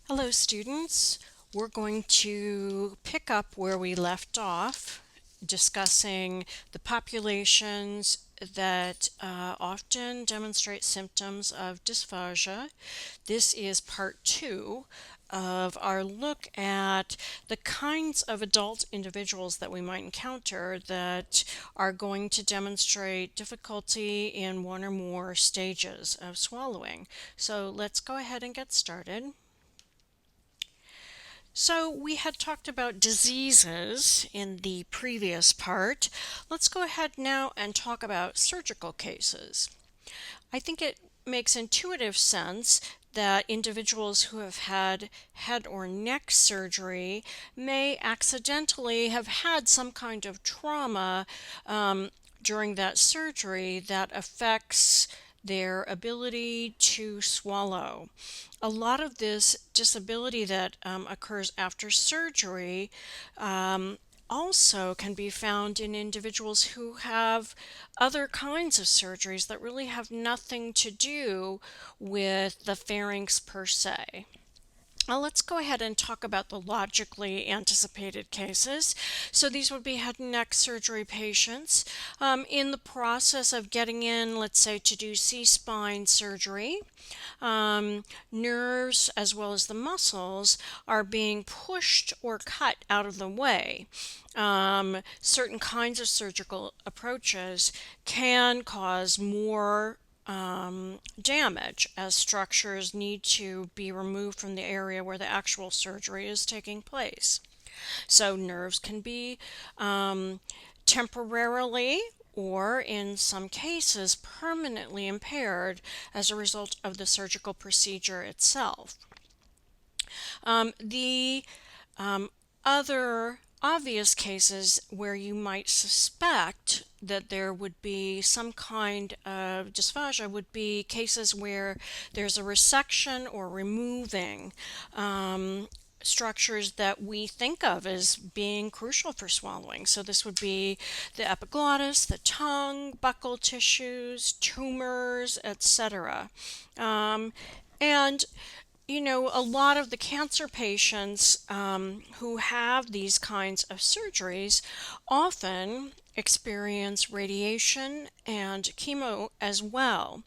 Hello students, we're going to pick up where we left off discussing the populations that often demonstrate symptoms of dysphagia. This is part 2 of our look at the kinds of adult individuals that we might encounter that are going to demonstrate difficulty in one or more stages of swallowing. So let's go ahead and get started. So we had talked about diseases in the previous part. Let's go ahead now and talk about surgical cases. I think it makes intuitive sense that individuals who have had head or neck surgery may accidentally have had some kind of trauma during that surgery that affects their ability to swallow. A lot of this disability that occurs after surgery also can be found in individuals who have other kinds of surgeries that really have nothing to do with the pharynx per se. Now let's go ahead and talk about the logically anticipated cases. So these would be head and neck surgery patients in the process of getting in, let's say, to do C-spine surgery. Nerves as well as the muscles are being pushed or cut out of the way. Certain kinds of surgical approaches can cause more damage as structures need to be removed from the area where the actual surgery is taking place. So nerves can be temporarily or in some cases permanently impaired as a result of the surgical procedure itself. The other obvious cases where you might suspect that there would be some kind of dysphagia would be cases where there's a resection or removing structures that we think of as being crucial for swallowing. So this would be the epiglottis, the tongue, buccal tissues, tumors, etc. And a lot of the cancer patients who have these kinds of surgeries often experience radiation and chemo as well.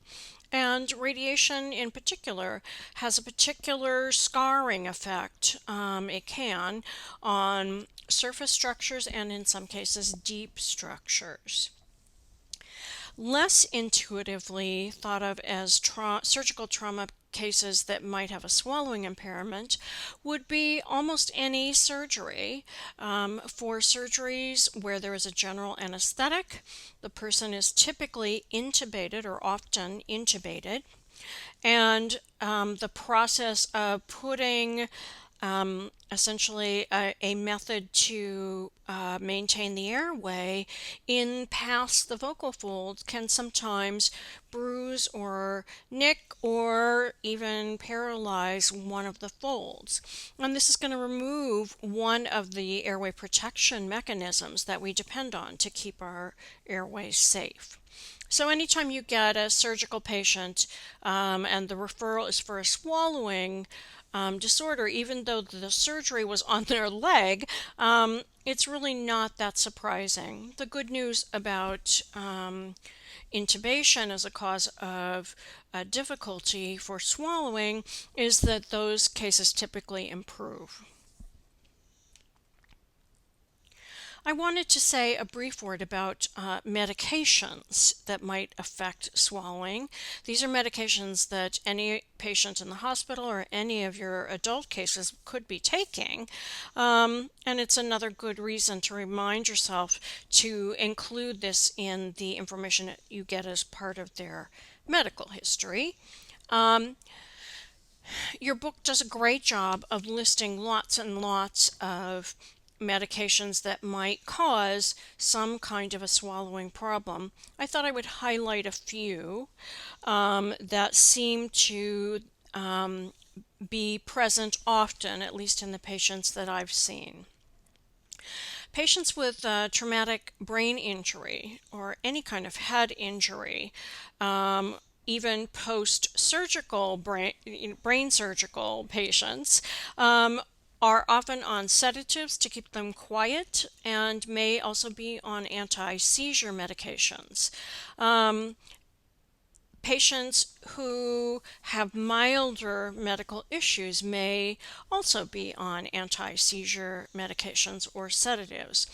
And radiation in particular has a particular scarring effect, it can, on surface structures and in some cases deep structures. Less intuitively thought of as surgical trauma cases that might have a swallowing impairment would be almost any surgery. For surgeries where there is a general anesthetic, the person is typically intubated or often intubated, and the process of putting essentially a method to maintain the airway in past the vocal folds can sometimes bruise or nick or even paralyze one of the folds. And this is going to remove one of the airway protection mechanisms that we depend on to keep our airways safe. So anytime you get a surgical patient and the referral is for a swallowing disorder, even though the surgery was on their leg, it's really not that surprising. The good news about intubation as a cause of difficulty for swallowing is that those cases typically improve. I wanted to say a brief word about medications that might affect swallowing. These are medications that any patient in the hospital or any of your adult cases could be taking. And it's another good reason to remind yourself to include this in the information that you get as part of their medical history. Your book does a great job of listing lots and lots of medications that might cause some kind of a swallowing problem. I thought I would highlight a few that seem to be present often, at least in the patients that I've seen. Patients with traumatic brain injury or any kind of head injury, even post-surgical brain surgical patients are often on sedatives to keep them quiet and may also be on anti-seizure medications. Patients who have milder medical issues may also be on anti-seizure medications or sedatives.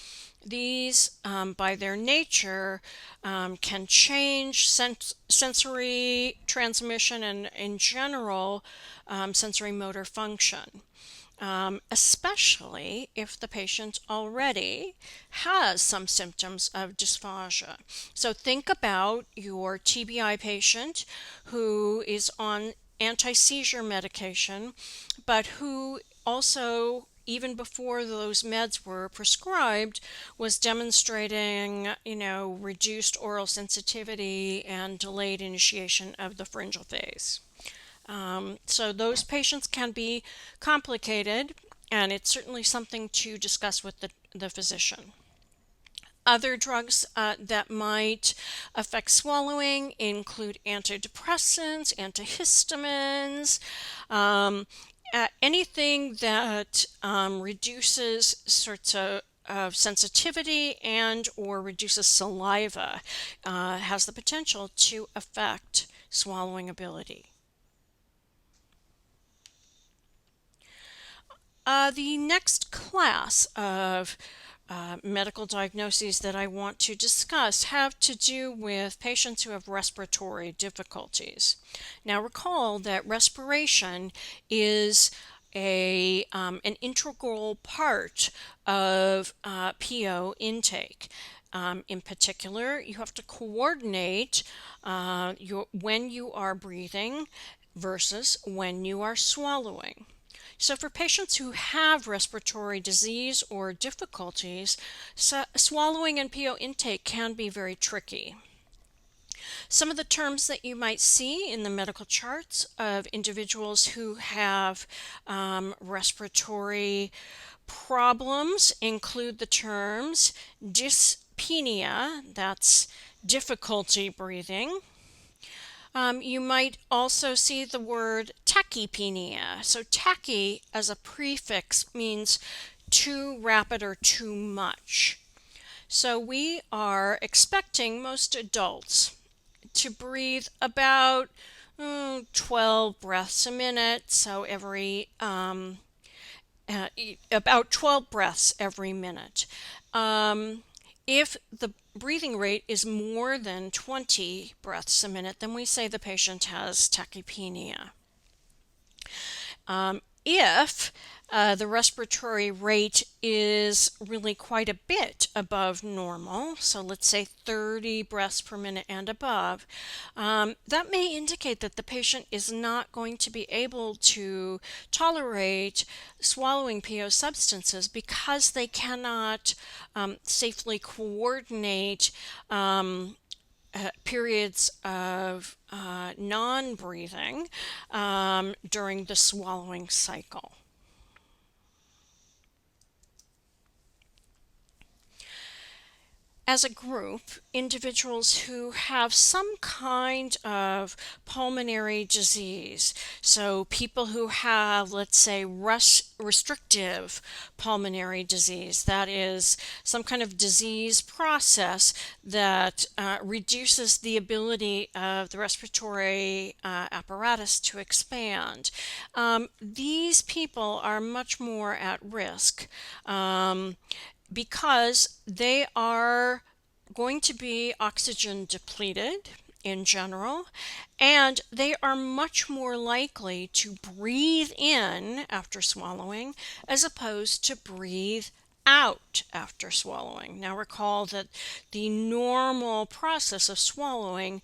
These, by their nature, can change sensory transmission and, in general, sensory motor function. Especially if the patient already has some symptoms of dysphagia. So think about your TBI patient who is on anti-seizure medication, but who also, even before those meds were prescribed, was demonstrating, reduced oral sensitivity and delayed initiation of the pharyngeal phase. So those patients can be complicated, and it's certainly something to discuss with the physician. Other drugs that might affect swallowing include antidepressants, antihistamines, anything that reduces sorts of sensitivity and or reduces saliva has the potential to affect swallowing ability. The next class of medical diagnoses that I want to discuss have to do with patients who have respiratory difficulties. Now recall that respiration is an integral part of PO intake. In particular, you have to coordinate when you are breathing versus when you are swallowing. So for patients who have respiratory disease or difficulties, swallowing and PO intake can be very tricky. Some of the terms that you might see in the medical charts of individuals who have respiratory problems include the terms dyspnea, that's difficulty breathing. You might also see the word tachypnea. So tachy as a prefix means too rapid or too much. So we are expecting most adults to breathe about 12 breaths a minute, so about 12 breaths every minute. If the breathing rate is more than 20 breaths a minute, then we say the patient has tachypnea. If the respiratory rate is really quite a bit above normal, so let's say 30 breaths per minute and above, that may indicate that the patient is not going to be able to tolerate swallowing PO substances because they cannot safely coordinate periods of non-breathing during the swallowing cycle. As a group, individuals who have some kind of pulmonary disease, so people who have, let's say, restrictive pulmonary disease, that is some kind of disease process that reduces the ability of the respiratory apparatus to expand. These people are much more at risk. Because they are going to be oxygen depleted in general, and they are much more likely to breathe in after swallowing as opposed to breathe out after swallowing. Now recall that the normal process of swallowing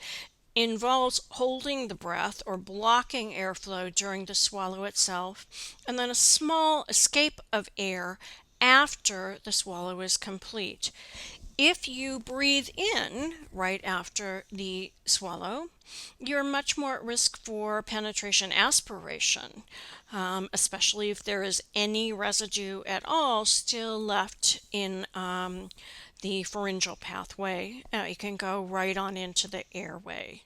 involves holding the breath or blocking airflow during the swallow itself, and then a small escape of air after the swallow is complete. If you breathe in right after the swallow, you're much more at risk for penetration aspiration, especially if there is any residue at all still left in the pharyngeal pathway. It can go right on into the airway.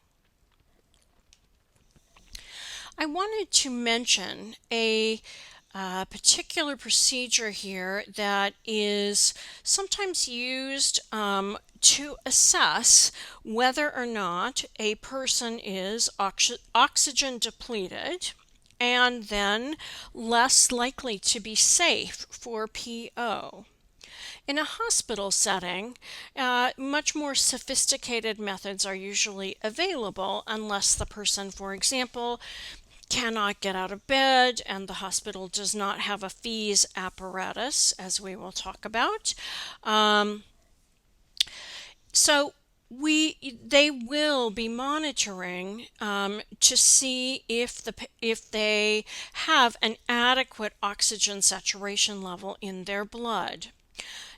I wanted to mention a particular procedure here that is sometimes used to assess whether or not a person is oxygen depleted and then less likely to be safe for PO. In a hospital setting, much more sophisticated methods are usually available unless the person, for example, cannot get out of bed and the hospital does not have a fees apparatus, as we will talk about. Um, so they will be monitoring to see if they have an adequate oxygen saturation level in their blood.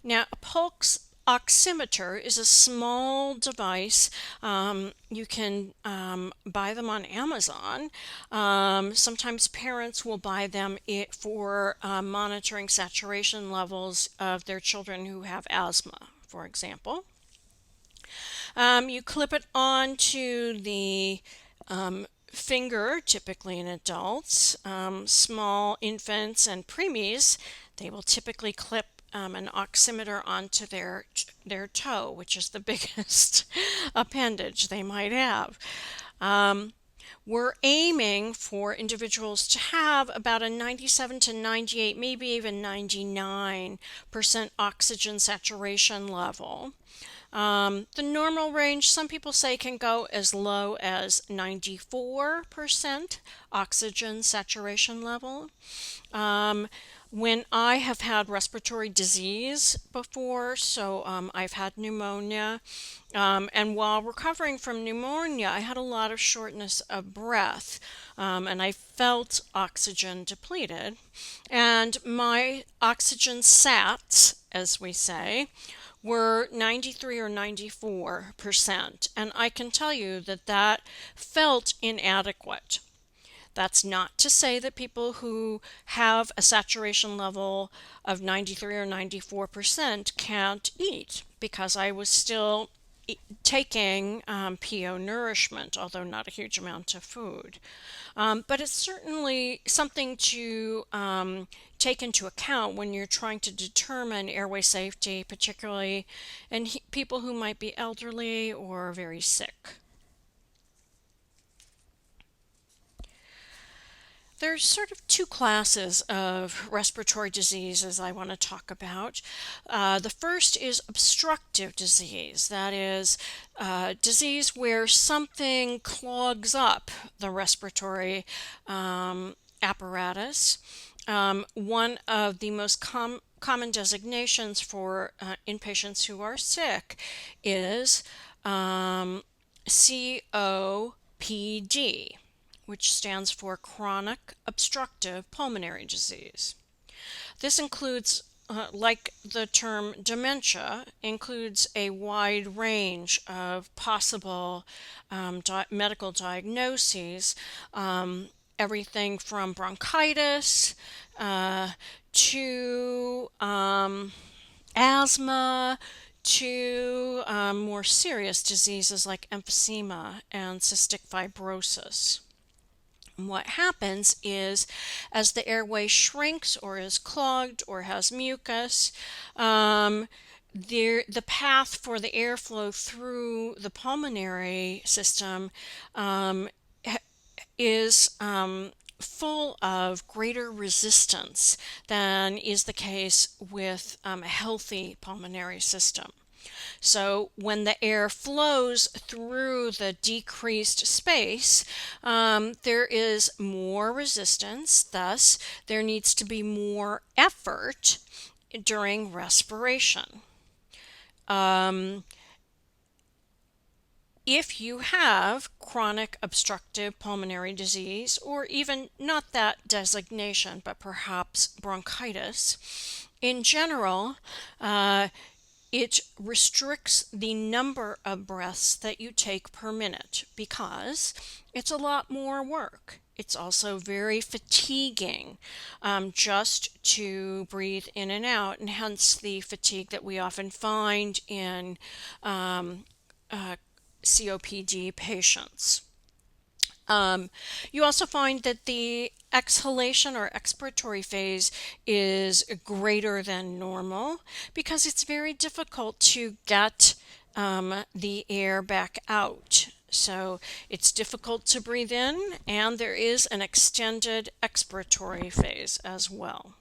Now, a pulse oximeter is a small device. You can buy them on Amazon. Sometimes parents will buy them for monitoring saturation levels of their children who have asthma, for example. You clip it onto the finger, typically in adults. Small infants and preemies, they will typically clip an oximeter onto their toe, which is the biggest appendage they might have. We're aiming for individuals to have about a 97 to 98, maybe even 99% oxygen saturation level. The normal range, some people say, can go as low as 94% oxygen saturation level. When I have had respiratory disease before, so I've had pneumonia, and while recovering from pneumonia, I had a lot of shortness of breath, and I felt oxygen depleted, and my oxygen sats, as we say, were 93 or 94%, and I can tell you that that felt inadequate. That's not to say that people who have a saturation level of 93 or 94% can't eat, because I was still taking PO nourishment, although not a huge amount of food. But it's certainly something to take into account when you're trying to determine airway safety, particularly in people who might be elderly or very sick. There's sort of two classes of respiratory diseases I want to talk about. The first is obstructive disease. That is disease where something clogs up the respiratory apparatus. One of the most common designations for inpatients who are sick is COPD, which stands for chronic obstructive pulmonary disease. This includes, like the term dementia, includes a wide range of possible medical diagnoses, everything from bronchitis to asthma to more serious diseases like emphysema and cystic fibrosis. What happens is, as the airway shrinks or is clogged or has mucus, the path for the airflow through the pulmonary system is full of greater resistance than is the case with a healthy pulmonary system. So when the air flows through the decreased space, there is more resistance. Thus, there needs to be more effort during respiration. If you have chronic obstructive pulmonary disease, or even not that designation, but perhaps bronchitis, in general, it restricts the number of breaths that you take per minute because it's a lot more work. It's also very fatiguing just to breathe in and out, and hence the fatigue that we often find in COPD patients. You also find that the exhalation or expiratory phase is greater than normal because it's very difficult to get the air back out. So it's difficult to breathe in, and there is an extended expiratory phase as well.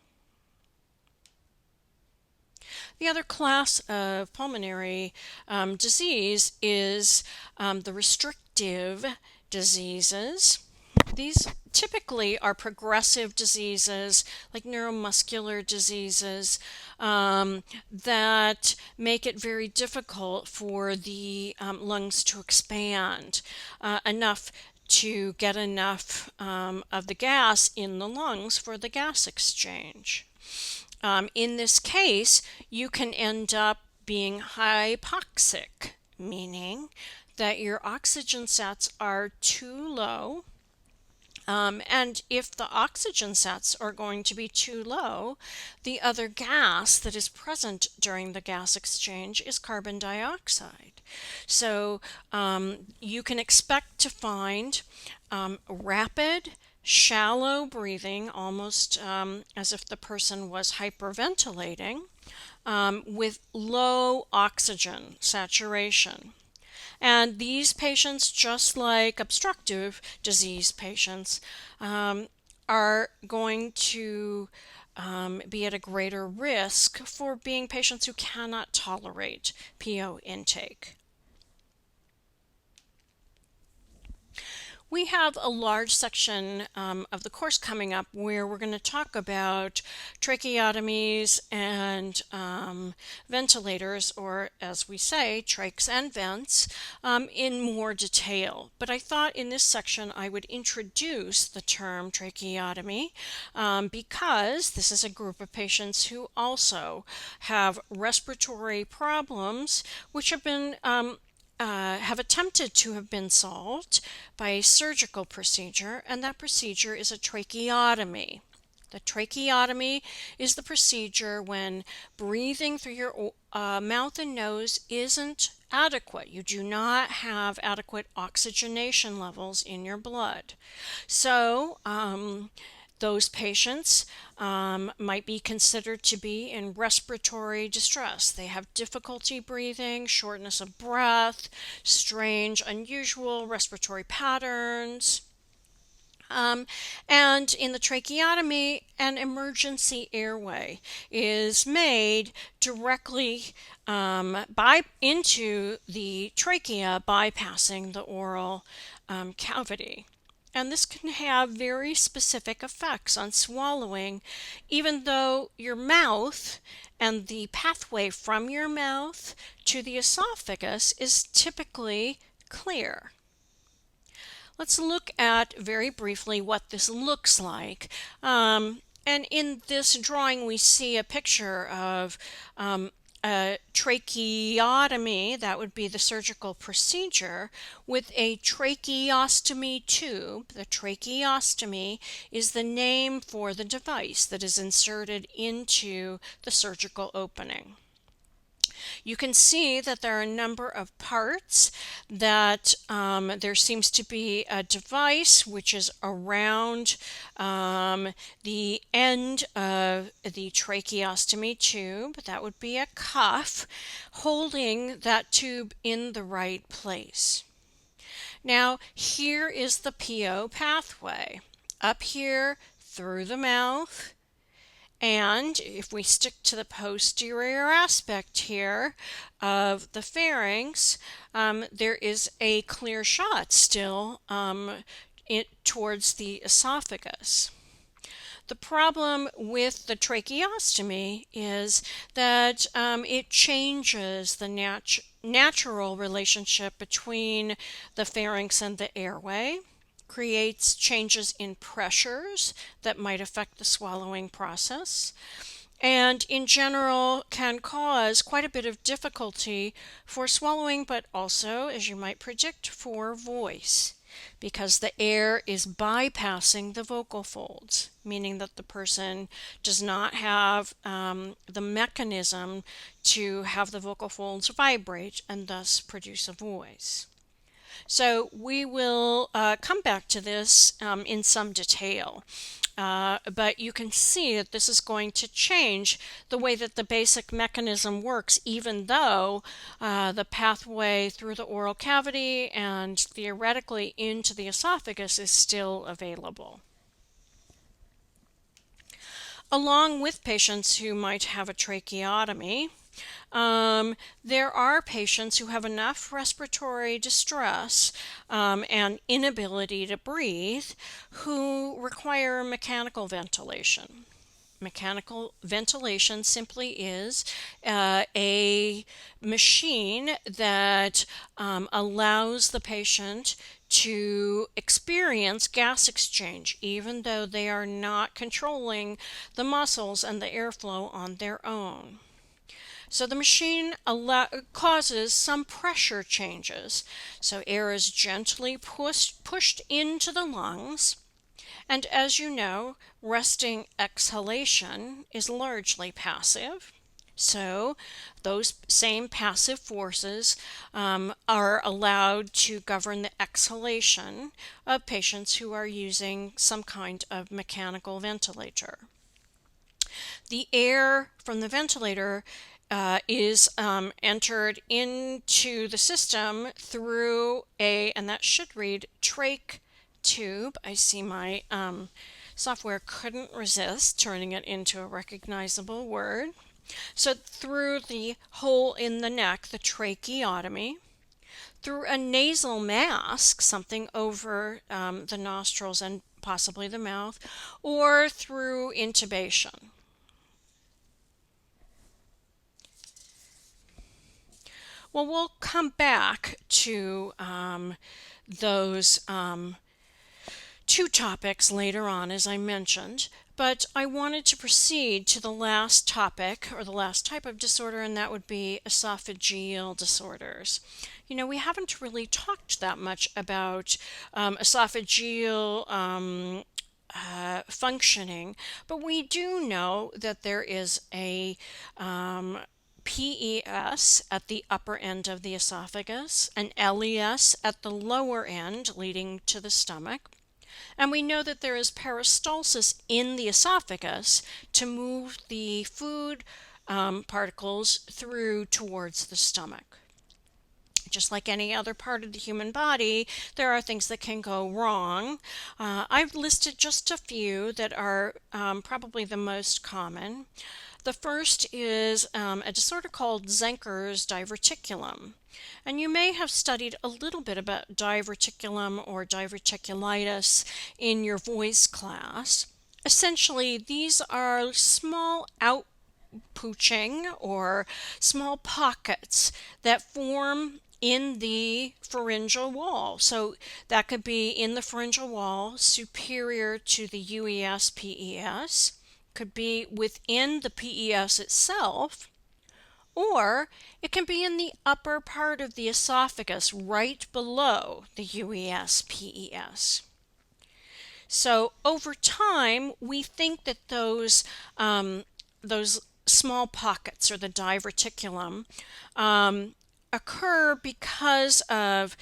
The other class of pulmonary disease is the restrictive diseases. These typically are progressive diseases like neuromuscular diseases that make it very difficult for the lungs to expand enough to get enough of the gas in the lungs for the gas exchange. In this case, you can end up being hypoxic, meaning that your oxygen sats are too low. And if the oxygen sats are going to be too low, the other gas that is present during the gas exchange is carbon dioxide. So you can expect to find rapid, shallow breathing, almost as if the person was hyperventilating, with low oxygen saturation. And these patients, just like obstructive disease patients, are going to be at a greater risk for being patients who cannot tolerate PO intake. We have a large section of the course coming up where we're going to talk about tracheotomies and ventilators, or as we say, trachs and vents, in more detail. But I thought in this section I would introduce the term tracheotomy because this is a group of patients who also have respiratory problems which have been have attempted to have been solved by a surgical procedure, and that procedure is a tracheotomy. The tracheotomy is the procedure when breathing through your mouth and nose isn't adequate. You do not have adequate oxygenation levels in your blood. So, those patients might be considered to be in respiratory distress. They have difficulty breathing, shortness of breath, strange, unusual respiratory patterns. And in the tracheotomy, an emergency airway is made directly into the trachea, bypassing the oral cavity. And this can have very specific effects on swallowing, even though your mouth and the pathway from your mouth to the esophagus is typically clear. Let's look at very briefly what this looks like. And in this drawing, we see a picture of a tracheotomy, that would be the surgical procedure, with a tracheostomy tube. The tracheostomy is the name for the device that is inserted into the surgical opening. You can see that there are a number of parts, that there seems to be a device which is around the end of the tracheostomy tube. That would be a cuff holding that tube in the right place. Now, here is the PO pathway. Up here through the mouth. And if we stick to the posterior aspect here of the pharynx, there is a clear shot still towards the esophagus. The problem with the tracheostomy is that it changes the natural relationship between the pharynx and the airway, creates changes in pressures that might affect the swallowing process, and in general can cause quite a bit of difficulty for swallowing, but also, as you might predict, for voice, because the air is bypassing the vocal folds, meaning that the person does not have the mechanism to have the vocal folds vibrate and thus produce a voice. So we will come back to this in some detail. But you can see that this is going to change the way that the basic mechanism works, even though the pathway through the oral cavity and theoretically into the esophagus is still available. Along with patients who might have a tracheotomy, there are patients who have enough respiratory distress and inability to breathe who require mechanical ventilation. Mechanical ventilation simply is a machine that allows the patient to experience gas exchange, even though they are not controlling the muscles and the airflow on their own. So the machine causes some pressure changes. So air is gently pushed into the lungs. And as you know, resting exhalation is largely passive. So those same passive forces are allowed to govern the exhalation of patients who are using some kind of mechanical ventilator. The air from the ventilator is entered into the system through and that should read trach tube. I see my software couldn't resist turning it into a recognizable word. So through the hole in the neck, the tracheotomy, through a nasal mask, something over the nostrils and possibly the mouth, or through intubation. Well, we'll come back to those two topics later on, as I mentioned, but I wanted to proceed to the last topic, or the last type of disorder, and that would be esophageal disorders. You know, we haven't really talked that much about esophageal functioning, but we do know that there is a PES at the upper end of the esophagus, an LES at the lower end leading to the stomach, and we know that there is peristalsis in the esophagus to move the food particles through towards the stomach. Just like any other part of the human body, there are things that can go wrong. I've listed just a few that are probably the most common. The first is a disorder called Zenker's diverticulum. And you may have studied a little bit about diverticulum or diverticulitis in your voice class. Essentially, these are small outpooching or small pockets that form in the pharyngeal wall. So that could be in the pharyngeal wall superior to the UES PES, could be within the PES itself, or it can be in the upper part of the esophagus right below the UES PES. So over time, we think that those small pockets, or the diverticulum, occur because of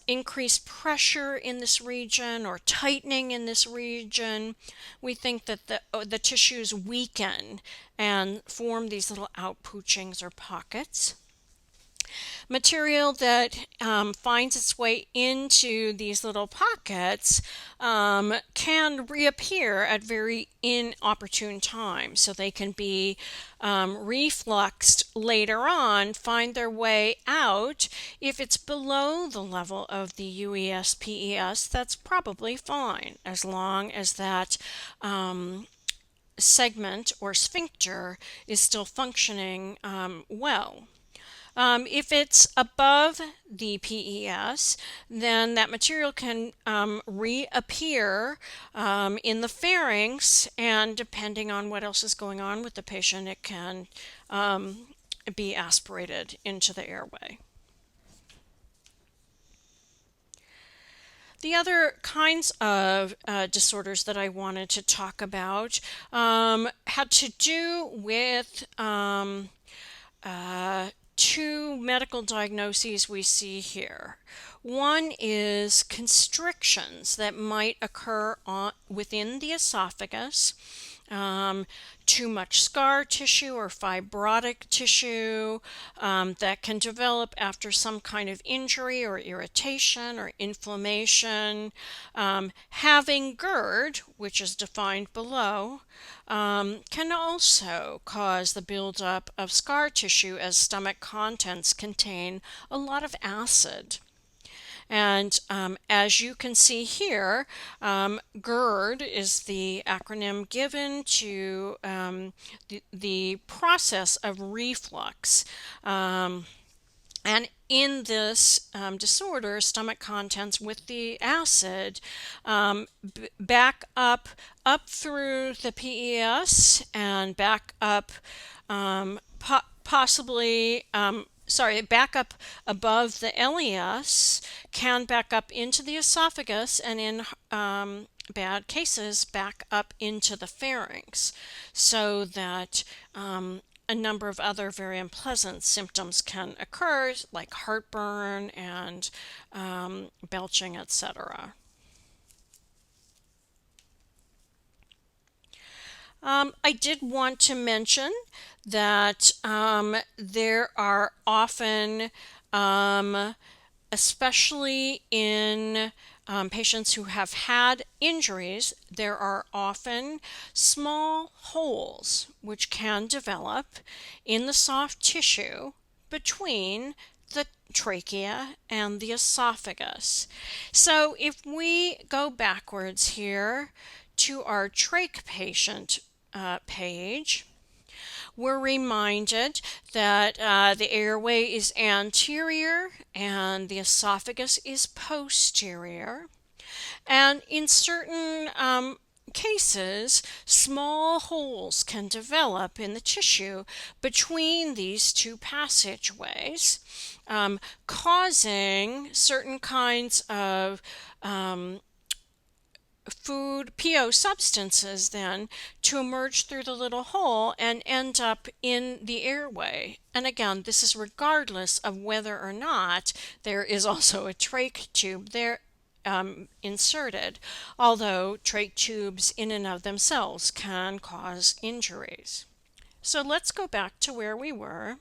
increased pressure in this region or tightening in this region. We think that the tissues weaken and form these little outpoochings or pockets. Material that finds its way into these little pockets can reappear at very inopportune times. So they can be refluxed later on, find their way out. If it's below the level of the UES PES, that's probably fine, as long as that segment or sphincter is still functioning well. If it's above the PES, then that material can reappear in the pharynx, and depending on what else is going on with the patient, it can be aspirated into the airway. The other kinds of disorders that I wanted to talk about had to do with two medical diagnoses we see here. One is constrictions that might occur within the esophagus, um, too much scar tissue or fibrotic tissue that can develop after some kind of injury or irritation or inflammation. Having GERD, which is defined below, can also cause the buildup of scar tissue as stomach contents contain a lot of acid. And as you can see here, GERD is the acronym given to the process of reflux. And in this disorder, stomach contents with the acid back up through the PES and back up possibly back up above the LES, can back up into the esophagus, and in bad cases back up into the pharynx, so that a number of other very unpleasant symptoms can occur, like heartburn and belching, etc. I did want to mention that there are often, especially in patients who have had injuries, there are often small holes which can develop in the soft tissue between the trachea and the esophagus. So if we go backwards here to our trach patient page, we're reminded that the airway is anterior and the esophagus is posterior. And in certain cases, small holes can develop in the tissue between these two passageways, causing certain kinds of food PO substances then to emerge through the little hole and end up in the airway. And again, this is regardless of whether or not there is also a trach tube there inserted, although trach tubes in and of themselves can cause injuries. So let's go back to where we were.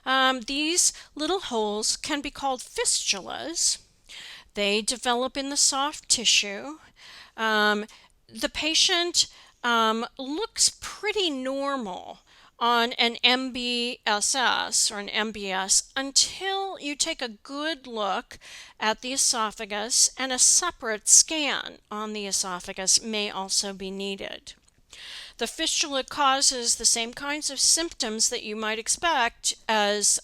These little holes can be called fistulas. They develop in the soft tissue. The patient looks pretty normal on an MBSS or an MBS until you take a good look at the esophagus, and a separate scan on the esophagus may also be needed. The fistula causes the same kinds of symptoms that you might expect as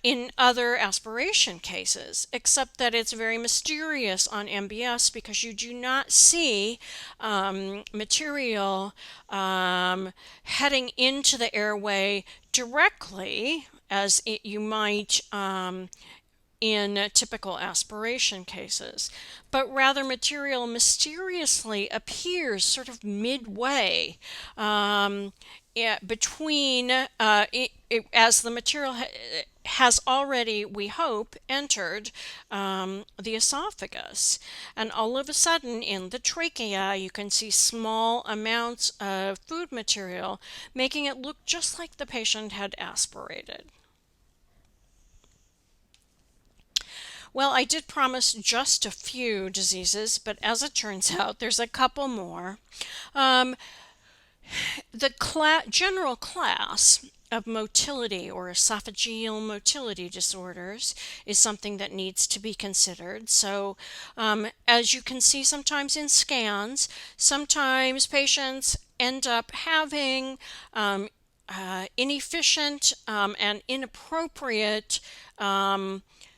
in other aspiration cases, except that it's very mysterious on MBS because you do not see material heading into the airway directly as you might in typical aspiration cases, but rather material mysteriously appears sort of midway between as the material has already, we hope, entered the esophagus. And all of a sudden in the trachea you can see small amounts of food material, making it look just like the patient had aspirated. Well, I did promise just a few diseases, but as it turns out, there's a couple more. The general class of motility or esophageal motility disorders is something that needs to be considered. So, as you can see sometimes in scans, sometimes patients end up having inefficient and inappropriate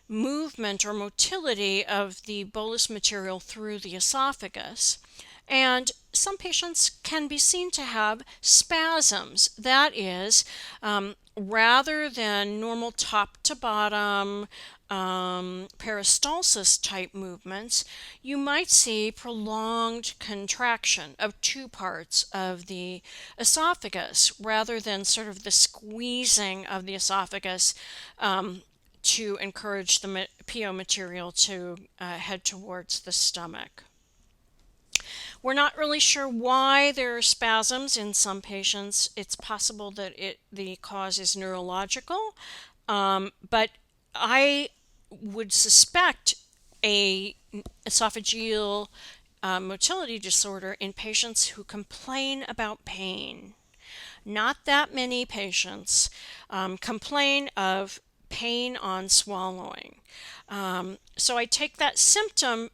movement or motility of the bolus material through the esophagus. And some patients can be seen to have spasms. That is, rather than normal top to bottom peristalsis type movements, you might see prolonged contraction of two parts of the esophagus rather than sort of the squeezing of the esophagus to encourage the PO material to head towards the stomach. We're not really sure why there are spasms in some patients. It's possible that the cause is neurological, but I would suspect a esophageal motility disorder in patients who complain about pain. Not that many patients complain of pain on swallowing. So I take that symptom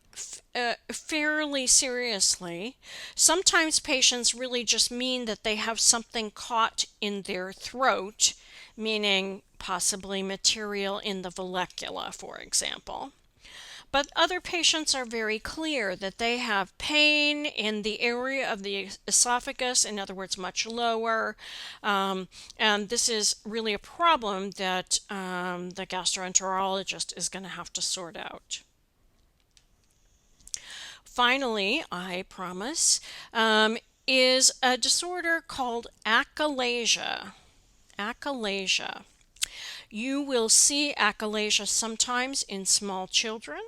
fairly seriously. Sometimes patients really just mean that they have something caught in their throat, meaning possibly material in the vallecula, for example. But other patients are very clear that they have pain in the area of the esophagus, in other words, much lower. And this is really a problem that the gastroenterologist is going to have to sort out. Finally, I promise, is a disorder called achalasia. Achalasia. You will see achalasia sometimes in small children.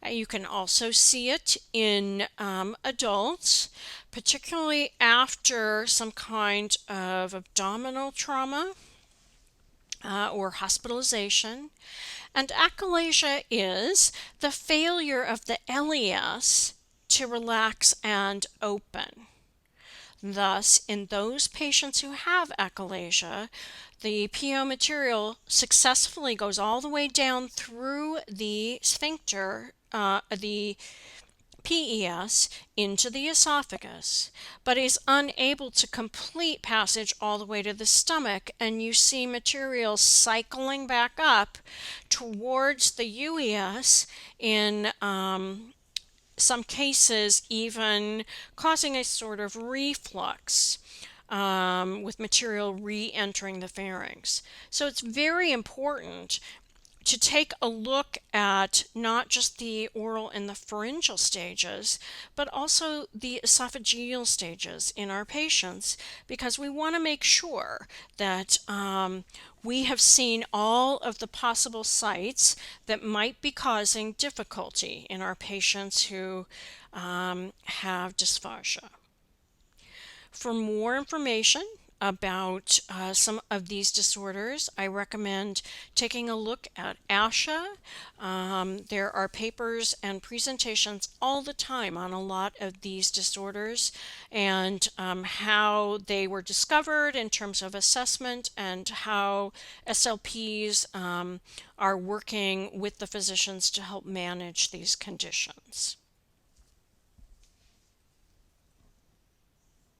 You can also see it in adults, particularly after some kind of abdominal trauma or hospitalization. And achalasia is the failure of the ileus to relax and open. Thus, in those patients who have achalasia, the PO material successfully goes all the way down through the sphincter, the PES, into the esophagus, but is unable to complete passage all the way to the stomach, and you see material cycling back up towards the UES in some cases even causing a sort of reflux with material re-entering the pharynx. So it's very important to take a look at not just the oral and the pharyngeal stages, but also the esophageal stages in our patients, because we want to make sure that we have seen all of the possible sites that might be causing difficulty in our patients who have dysphagia. For more information about some of these disorders, I recommend taking a look at ASHA. There are papers and presentations all the time on a lot of these disorders and how they were discovered in terms of assessment and how SLPs are working with the physicians to help manage these conditions.